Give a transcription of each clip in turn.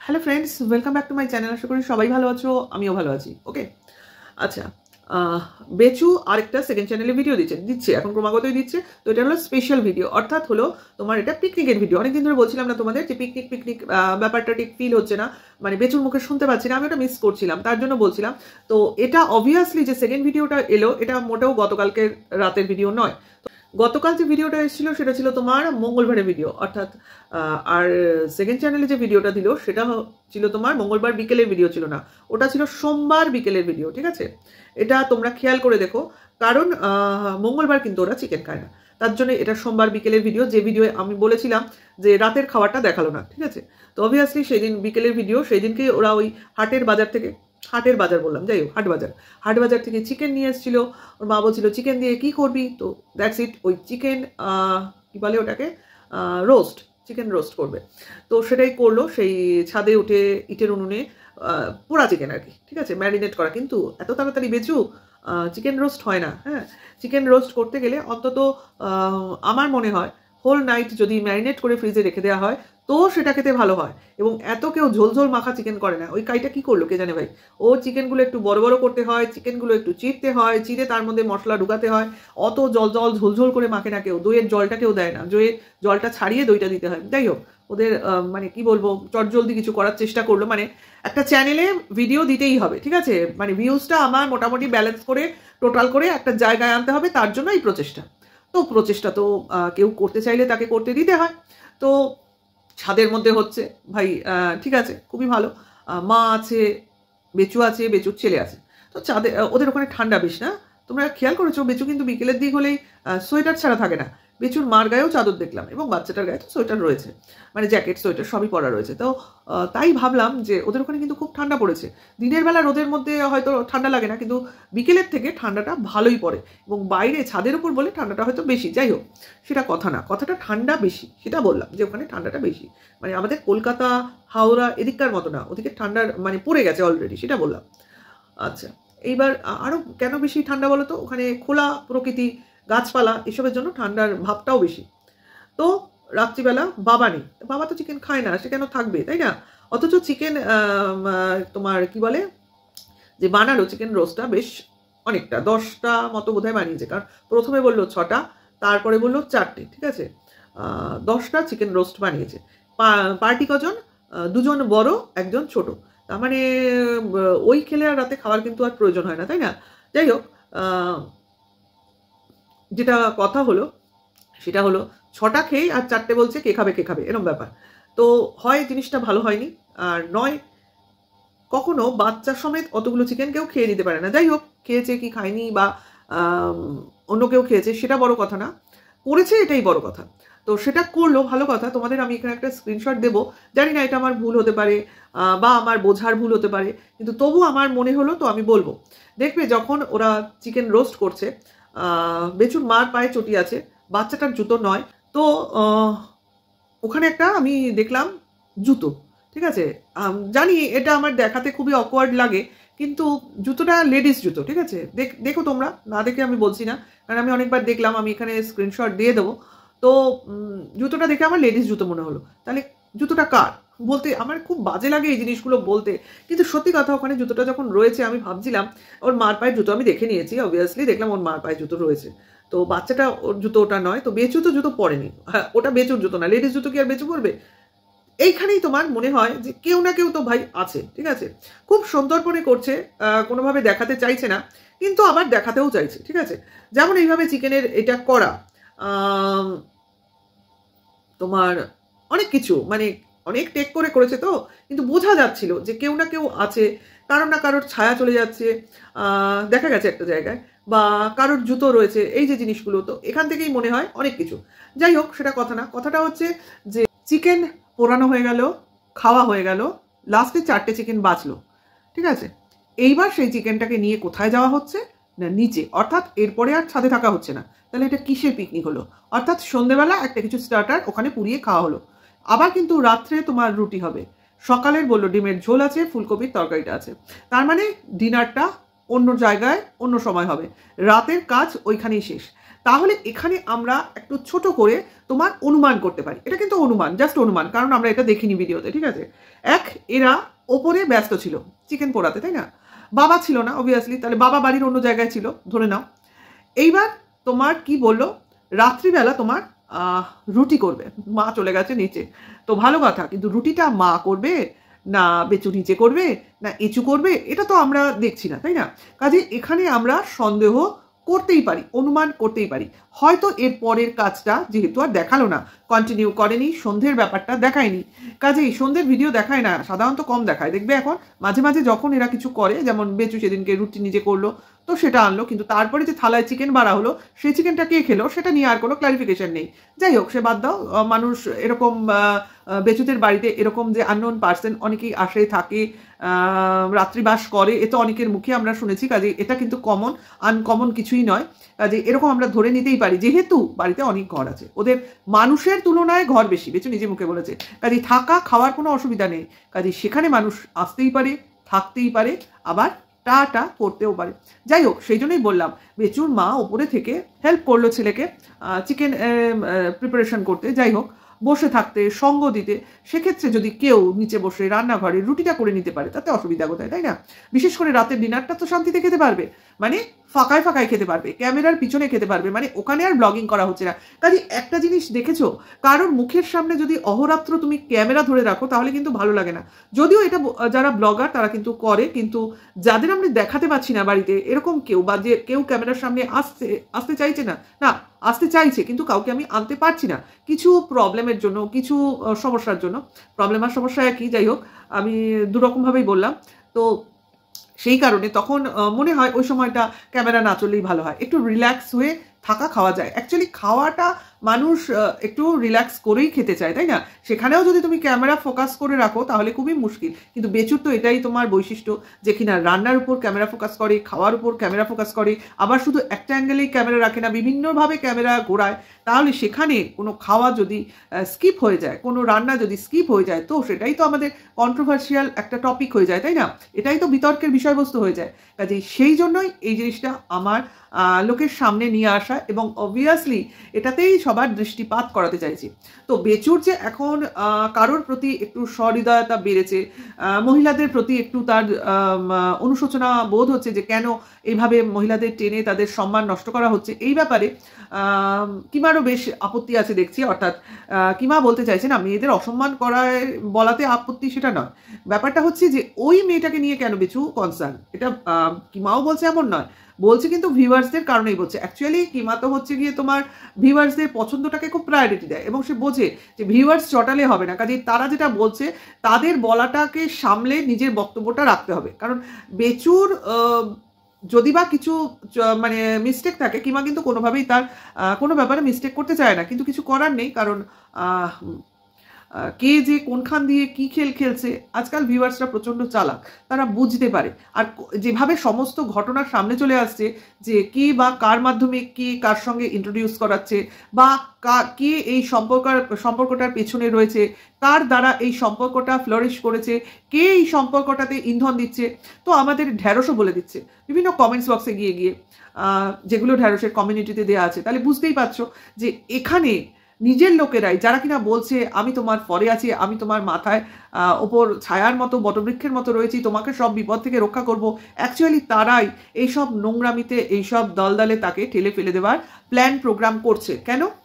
Hello friends, welcome back to my channel. আশা করি সবাই ভালো আছো, আমিও ভালো আছি। ওকে, আচ্ছা, বেচু আরেকটা সেকেন্ড চ্যানেলে ভিডিও দিচ্ছে এখন ক্রমাগতই দিচ্ছে। তো এটা হলো স্পেশাল ভিডিও, অর্থাৎ হলো তোমার এটা পিকনিকের ভিডিও। অনেকদিন ধরে বলছিলাম না তোমাদের যে পিকনিক ব্যাপারটা ঠিক ফিল হচ্ছে না, মানে বেচুর মুখে শুনতে পাচ্ছি না, আমি ওটা মিস করছিলাম, তার জন্য বলছিলাম। তো এটা অবভিয়াসলি যে সেকেন্ড ভিডিওটা এলো, এটা মোটেও গতকালকের রাতের ভিডিও নয়। গতকাল যে ভিডিওটা এসেছিল সেটা ছিল তোমার মঙ্গলবারের ভিডিও, অর্থাৎ আর সেকেন্ড চ্যানেলে যে ভিডিওটা দিল সেটা ছিল তোমার মঙ্গলবার বিকেলের ভিডিও ছিল না, ওটা ছিল সোমবার বিকেলের ভিডিও। ঠিক আছে, এটা তোমরা খেয়াল করে দেখো, কারণ মঙ্গলবার কিন্তু ওরা চিকেন খায় না, তার জন্য এটা সোমবার বিকেলের ভিডিও। যে ভিডিও আমি বলেছিলাম যে রাতের খাবারটা দেখালো না, ঠিক আছে। তো অবভিয়াসলি সেই দিন বিকেলের ভিডিও, সেই দিনকে ওরা ওই হাটের বাজার বললাম, যাই হোক হাট বাজার থেকে চিকেন নিয়ে এসেছিল। ওর মা বলছিল চিকেন দিয়ে কি করবি, তো দ্যাটস ইট, ওই চিকেন কি বলে ওটাকে, চিকেন রোস্ট করবে। তো সেটাই করলো, সেই ছাদে উঠে ইটের উনুনে পোড়া চিকেন আর কি, ঠিক আছে, ম্যারিনেট করা। কিন্তু এত তাড়াতাড়ি বেচু চিকেন রোস্ট হয় না। হ্যাঁ, চিকেন রোস্ট করতে গেলে অন্তত আমার মনে হয় হোল নাইট যদি ম্যারিনেট করে ফ্রিজে রেখে দেওয়া হয় তো সেটা খেতে ভালো হয়। এবং এত কেউ ঝোল মাখা চিকেন করে না। ওই কাইটা কি করলো কে জানে ভাই, ও চিকেনগুলো একটু বড় বড় করতে হয়, চিকেনগুলো একটু চিড়তে হয়, চিড়ে তার মধ্যে মশলা ঢুকাতে হয়। অত ঝোল করে মাখে না কেউ, দইয়ের জলটা কেউ দেয় না, দইয়ের জলটা ছাড়িয়ে দইটা দিতে হয়। যাই হোক, ওদের মানে কি বলবো, চটজলদি কিছু করার চেষ্টা করলো। মানে একটা চ্যানেলে ভিডিও দিতেই হবে, ঠিক আছে, মানে ভিউজটা আমার মোটামুটি ব্যালেন্স করে টোটাল করে একটা জায়গায় আনতে হবে, তার জন্য এই প্রচেষ্টা তো কেউ করতে চাইলে তাকে করতে দিতে হয়। তো ছাদের মধ্যে হচ্ছে ভাই, ঠিক আছে, খুবই ভালো। মা আছে, বেচু আছে, বেচুর ছেলে আছে। তো ছাদে ওদের ওখানে ঠান্ডা বেশ না, তোমরা খেয়াল করেছো, বেচু কিন্তু বিকেলের দিক হলেই সোয়েটার ছাড়া থাকে না। বেচুর মার গায়েও চাদর দেখলাম, এবং বাচ্চাটার গায়ে তো সোয়েটার রয়েছে, মানে জ্যাকেট সোয়েটার সবই পরা রয়েছে। তো তাই ভাবলাম যে ওদের ওখানে কিন্তু খুব ঠান্ডা পড়েছে। দিনের বেলা রোদের মধ্যে হয়তো ঠান্ডা লাগে না, কিন্তু বিকেলের থেকে ঠান্ডাটা ভালোই পড়ে, এবং বাইরে ছাদের উপর বলে ঠান্ডাটা হয়তো বেশি। যাই হোক, সেটা কথা না, কথাটা ঠান্ডা বেশি সেটা বললাম, যে ওখানে ঠান্ডাটা বেশি, মানে আমাদের কলকাতা হাওড়া এদিককার মতো না, ওদিকে ঠান্ডার মানে পড়ে গেছে অলরেডি, সেটা বললাম। আচ্ছা, এইবার আরও কেন বেশি ঠান্ডা বলো তো, ওখানে খোলা প্রকৃতি, গাছপালা, এসবের জন্য ঠান্ডার ভাবটাও বেশি। তো রাত্রিবেলা বাবা নেই, বাবা তো চিকেন খায় না, সে কেন থাকবে, তাই না? অথচ চিকেন তোমার কি বলে যে বানালো চিকেন রোস্টটা বেশ অনেকটা, 10টা মতো বোধহয় বানিয়েছে, কারণ প্রথমে বললো 6টা, তারপরে বললো 4টে, ঠিক আছে, 10টা চিকেন রোস্ট বানিয়েছে। পার্টি কজন, 2জন বড়, 1জন ছোট, তার মানে ওই খেলে আর রাতে খাওয়ার কিন্তু আর প্রয়োজন হয় না, তাই না? যাই হোক, যেটা কথা হলো সেটা হলো 6টা খেয়ে আর 4টে বলছে কে খাবে এরকম ব্যাপার। তো হয় জিনিসটা ভালো হয়নি, আর নয় কখনো বাচ্চা সমেত অতগুলো চিকেন কেউ খেয়ে নিতে পারে না। যাই হোক, খেয়েছে কি খায়নি, বা অন্য কেউ খেয়েছে সেটা বড় কথা না, করেছে এটাই বড় কথা। তো সেটা করলো, ভালো কথা। তোমাদের আমি এখানে একটা স্ক্রিনশট দেবো, জানি না এটা আমার ভুল হতে পারে বা আমার বোঝার ভুল হতে পারে, কিন্তু তবু আমার মনে হলো, তো আমি বলবো। দেখবে যখন ওরা চিকেন রোস্ট করছে, বেচুর মার পায়ে চটি আছে, বাচ্চাটার জুতো নয়। তো ওখানে একটা আমি দেখলাম জুতো, ঠিক আছে, জানি এটা আমার দেখাতে খুবই অকওয়ার্ড লাগে, কিন্তু জুতোটা লেডিস জুতো, ঠিক আছে, দেখো তোমরা, না দেখে আমি বলছি না, কারণ আমি অনেকবার দেখলাম, আমি এখানে স্ক্রিনশট দিয়ে দেবো। তো জুতোটা দেখে আমার লেডিস জুতো মনে হলো, তাহলে জুতোটা কার বলতে আমার খুব বাজে লাগে এই জিনিসগুলো বলতে, কিন্তু সত্যি কথা, ওখানে জুতোটা যখন রয়েছে আমি ভাবছিলাম ওর মার পায়ের জুতো, আমি দেখে নিয়েছি অবভিয়াসলি, দেখলাম ওর মার পায়ের জুতো রয়েছে, তো বাচ্চাটা ওর জুতো ওটা নয়। তো বেচু তো জুতো পরেনি, হ্যাঁ ওটা বেচুর জুতো না, লেডিস জুতো কি আর বেচু পরবে? এইখানেই তোমার মনে হয় যে কেউ না কেউ তো ভাই আছে, ঠিক আছে, খুব সন্তর্পণে করছে, কোনোভাবে দেখাতে চাইছে না, কিন্তু আবার দেখাতেও চাইছে, ঠিক আছে। যেমন এইভাবে চিকেনের এটা করা, তোমার অনেক কিছু, মানে অনেক টেক করে করেছে, তো কিন্তু বোঝা যাচ্ছিল যে কেউ না কেউ আছে, কারোর না কারোর ছায়া চলে যাচ্ছে, দেখা গেছে একটা জায়গায়, বা কারোর জুতো রয়েছে, এই যে জিনিসগুলো, তো এখান থেকেই মনে হয় অনেক কিছু। যাই হোক, সেটা কথা না, কথাটা হচ্ছে যে চিকেন পোড়ানো হয়ে গেল, খাওয়া হয়ে গেল, লাস্টে 4টে চিকেন বাঁচলো, ঠিক আছে। এইবার সেই চিকেনটাকে নিয়ে কোথায় যাওয়া হচ্ছে না, নিচে, অর্থাৎ এরপরে আর ছাদে থাকা হচ্ছে না। তাহলে এটা কিসের পিকনিক হলো? অর্থাৎ সন্ধ্যেবেলা একটা কিছু স্টার্টার ওখানে পুড়িয়ে খাওয়া হলো, আবার কিন্তু রাত্রে তোমার রুটি হবে, সকালের বললো ডিমের ঝোল আছে, ফুলকপির তরকারিটা আছে, তার মানে ডিনারটা অন্য জায়গায় অন্য সময় হবে, রাতের কাজ ওইখানেই শেষ। তাহলে এখানে আমরা একটু ছোট করে তোমার অনুমান করতে পারি, এটা কিন্তু অনুমান, জাস্ট অনুমান, কারণ আমরা এটা দেখিনি ভিডিওতে, ঠিক আছে। এরা ওপরে ব্যস্ত ছিল চিকেন পোড়াতে, তাই না, বাবা ছিল না অবভিয়াসলি, তাহলে বাবা বাড়ির অন্য জায়গায় ছিল ধরে নাও। এইবার তোমার কি বললো, রাত্রিবেলা তোমার রুটি করবে, মা চলে গেছে নিচে, তো ভালো কথা, কিন্তু রুটিটা মা করবে না বেচু নিচে করবে না এচু করবে, এটা তো আমরা দেখছি না, তাই না। কাজে এখানে আমরা সন্দেহ করতেই পারি, অনুমান করতেই পারি, হয়তো এর পরের কাজটা যেহেতু আর দেখালো না, কন্টিনিউ করেনি, সন্ধ্যের ব্যাপারটা দেখায়নি, কাজেই সন্ধ্যের ভিডিও দেখায় না, সাধারণত কম দেখায়, দেখবে এখন মাঝে মাঝে যখন এরা কিছু করে, যেমন বেচু সেদিনকে রুটি নিজে করলো তো সেটা আনলো, কিন্তু তারপরে যে থালায় চিকেন বাড়া হলো সেই চিকেনটা কে খেলো সেটা নিয়ে আর কোনো ক্লারিফিকেশন নেই। যাই হোক, সে বাদ দাও, মানুষ এরকম বেচুদের বাড়িতে এরকম যে আননোন পার্সন অনেকেই আসে থাকে, রাত্রিবাস করে, এ তো অনেকের মুখে আমরা শুনেছি, কাজে এটা কিন্তু কমন, আনকমন কিছুই নয়। কাজে এরকম আমরা ধরে নিতেই পারি, যেহেতু বাড়িতে অনেক ঘর আছে, ওদের মানুষের তুলনায় ঘর বেশি, বেচু নিজে মুখে বলেছে, কাজে থাকা খাওয়ার কোনো অসুবিধা নেই, কাজে সেখানে মানুষ আসতেই পারে, থাকতেই পারে, আবার টা করতেও পারে। যাই হোক, সেই জন্যই বললাম, বেচুর মা ওপরে থেকে হেল্প করলো ছেলেকে চিকেন প্রিপারেশন করতে, যাই হোক বসে থাকতে, সঙ্গ দিতে, সেক্ষেত্রে যদি কেউ নিচে বসে রান্নাঘরে রুটিটা করে নিতে পারে তাতে অসুবিধা কোথায়, তাই না। বিশেষ করে রাতের ডিনারটা তো শান্তিতে খেতে পারবে, মানে ফাঁকায় ফাঁকায় খেতে পারবে, ক্যামেরার পিছনে খেতে পারবে, মানে ওখানে আর ব্লগিং করা হচ্ছে না। কাজে একটা জিনিস দেখেছো, কারোর মুখের সামনে যদি অহরাত্র তুমি ক্যামেরা ধরে রাখো তাহলে কিন্তু ভালো লাগে না, যদিও এটা যারা ব্লগার তারা কিন্তু করে, কিন্তু যাদের আমরা দেখাতে পাচ্ছি না বাড়িতে এরকম কেউ, বা যে কেউ ক্যামেরার সামনে আসতে চাইছে না, আসতে চাইছে কিন্তু কাউকে আমি আনতে পারছি না কিছু প্রবলেমের জন্য, কিছু সমস্যার জন্য, প্রবলেম আর সমস্যা একই, যাই হোক আমি দুরকমভাবেই বললাম। তো সেই কারণে তখন মনে হয় ওই সময়টা ক্যামেরা না চললেই ভালো হয়, একটু রিল্যাক্স হয়ে থাকা খাওয়া যায়। অ্যাকচুয়ালি খাওয়াটা মানুষ একটু রিল্যাক্স করেই খেতে চায়, তাই না। সেখানেও যদি তুমি ক্যামেরা ফোকাস করে রাখো তাহলে খুবই মুশকিল, কিন্তু বেচুর তো এটাই তোমার বৈশিষ্ট্য যে কিনা রান্নার উপর ক্যামেরা ফোকাস করে, খাওয়ার উপর ক্যামেরা ফোকাস করে, আবার শুধু একটা অ্যাঙ্গেলেই ক্যামেরা রাখে না, বিভিন্নভাবে ক্যামেরা ঘোরায়, তাহলে সেখানে কোনো খাওয়া যদি স্কিপ হয়ে যায়, কোনো রান্না যদি স্কিপ হয়ে যায়, তো সেটাই তো আমাদের কন্ট্রোভার্সিয়াল একটা টপিক হয়ে যায়, তাই না, এটাই তো বিতর্কের বিষয়বস্তু হয়ে যায়। কাজেই সেই জন্যই এই জিনিসটা আমার লোকের সামনে নিয়ে আসা, এবং অবভিয়াসলি এটাতেই সবার দৃষ্টিপাত করাতে চাইছি। তো বেচুর যে এখন কারোর প্রতি একটু সহৃদয়তা বেড়েছে, মহিলাদের প্রতি একটু তার অনুশোচনা বোধ হচ্ছে যে কেন এইভাবে মহিলাদের টেনে তাদের সম্মান নষ্ট করা হচ্ছে, এই ব্যাপারে কিমারও বেশ আপত্তি আছে দেখছি, অর্থাৎ কিমা বলতে চাইছেন না মেয়েদের অসম্মান করায় বলাতে আপত্তি সেটা নয়, ব্যাপারটা হচ্ছে যে ওই মেয়েটাকে নিয়ে কেন বেচু কনসার্ন, এটা কিমাও বলছে এমন নয়, বলছে কিন্তু ভিউয়ার্সদের কারণেই বলছে। অ্যাকচুয়ালি কিমা তো হচ্ছে গিয়ে তোমার ভিউয়ার্সদের পছন্দটাকে খুব প্রায়োরিটি দেয়, এবং সে বোঝে যে ভিউয়ার্স চটালে হবে না, কাজে তারা যেটা বলছে তাদের বলাটাকে সামলে নিজের বক্তব্যটা রাখতে হবে, কারণ বেচুর যদি বা কিছু মানে মিস্টেক থাকে, কিমা কিন্তু কোনোভাবেই তার কোনো ব্যাপারে মিস্টেক করতে চায় না, কিন্তু কিছু করার নেই, কারণ কে যে কোনখান দিয়ে কি খেল খেলছে, আজকাল ভিউয়ার্সরা প্রচণ্ড চালাক, তারা বুঝতে পারে, আর যেভাবে সমস্ত ঘটনার সামনে চলে আসছে যে কে বা কার মাধ্যমে কে কার সঙ্গে ইন্ট্রোডিউস করাচ্ছে, বা কে এই সম্পর্কটার পেছনে রয়েছে, কার দ্বারা এই সম্পর্কটা ফ্লোরিশ করেছে, কে এই সম্পর্কটাতে ইন্ধন দিচ্ছে, তো আমাদের ঢ্যাঁড়সও বলে দিচ্ছে বিভিন্ন কমেন্টস বক্সে গিয়ে গিয়ে, যেগুলো ঢ্যাঁড়সের কমিউনিটিতে দেওয়া আছে, তাহলে বুঝতেই পারছো যে এখানে নিজের লোকেরাই যারা কিনা বলছে আমি তোমার পরে আছি, আমি তোমার মাথায় ওপর ছায়ার মতো বটবৃক্ষের মতো রয়েছি, তোমাকে সব বিপদ থেকে রক্ষা করব, অ্যাকচুয়ালি তারাই এইসব নোংরামিতে, এইসব দলদলে তাকে ঠেলে ফেলে দেওয়ার প্ল্যান প্রোগ্রাম করছে।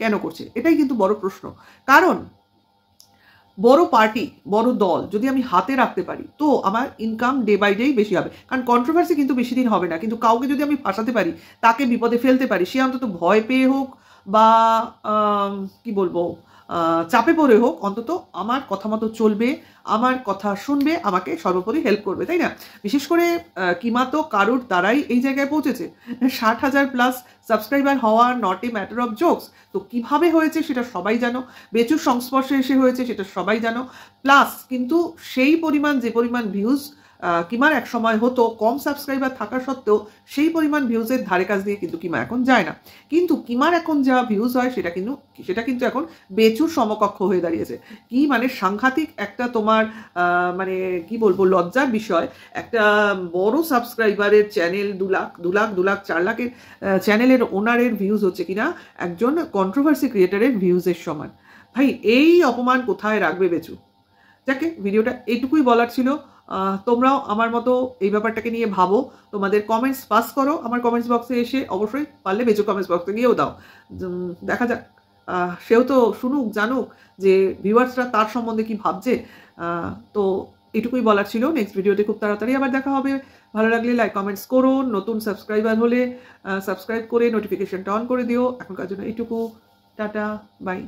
কেন করছে, এটাই কিন্তু বড় প্রশ্ন। কারণ বড় পার্টি, বড় দল যদি আমি হাতে রাখতে পারি তো আমার ইনকাম ডে বাই ডেই বেশি হবে, কারণ কন্ট্রোভার্সি কিন্তু বেশি দিন হবে না, কিন্তু কাউকে যদি আমি ফাঁসাতে পারি, তাকে বিপদে ফেলতে পারি, সে অন্তত ভয় পেয়ে হোক বা কি বলবো চাপে পড়ে হোক, অন্তত আমার কথা মতো চলবে, আমার কথা শুনবে, আমাকে সর্বোপরি হেল্প করবে, তাই না। বিশেষ করে কিমা তো কারোর দ্বারাই এই জায়গায় পৌঁছেছে, 60,000+ সাবস্ক্রাইবার হওয়া not a matter of jokes. তো কিভাবে হয়েছে সেটা সবাই জানো, বেচুর সংস্পর্শে এসে হয়েছে সেটা সবাই জানো, প্লাস কিন্তু সেই পরিমাণ যে পরিমাণ ভিউজ কিমার এক সময় হতো কম সাবস্ক্রাইবার থাকা সত্ত্বেও সেই পরিমাণ ভিউজের ধারে কাছ দিয়ে কিন্তু কিমা এখন যায় না, কিন্তু কিমার এখন যা ভিউজ হয় সেটা কিন্তু এখন বেচুর সমকক্ষ হয়ে দাঁড়িয়েছে। কি মানে সাংঘাতিক একটা তোমার মানে কি বলবো লজ্জার বিষয়, একটা বড় সাবস্ক্রাইবারের চ্যানেল 2 লাখ 4 লাখের চ্যানেলের ওনারের ভিউজ হচ্ছে কিনা একজন কন্ট্রোভার্সি ক্রিয়েটারের ভিউজের সমান। ভাই এই অপমান কোথায় রাখবে বেচু? যাকে ভিডিওটা এইটুকুই বলার ছিল। তোমরাও আমার মতো এই ব্যাপারটাকে নিয়ে ভাবো, তোমাদের কমেন্টস পাস করো আমার কমেন্টস বক্সে এসে, অবশ্যই পারলে বেচু কমেন্টস বক্সে গিয়েও দাও, দেখা যাক সেও তো শুনুক জানুক যে ভিউয়ার্সরা তার সম্বন্ধে কি ভাবছে। তো এইটুকুই বলার ছিল। নেক্সট ভিডিওতে খুব তাড়াতাড়ি আবার দেখা হবে। ভালো লাগলে লাইক কমেন্টস করুন, নতুন সাবস্ক্রাইবার হলে সাবস্ক্রাইব করে নোটিফিকেশনটা অন করে দিও। এখনকার জন্য এইটুকু, টাটা বাই।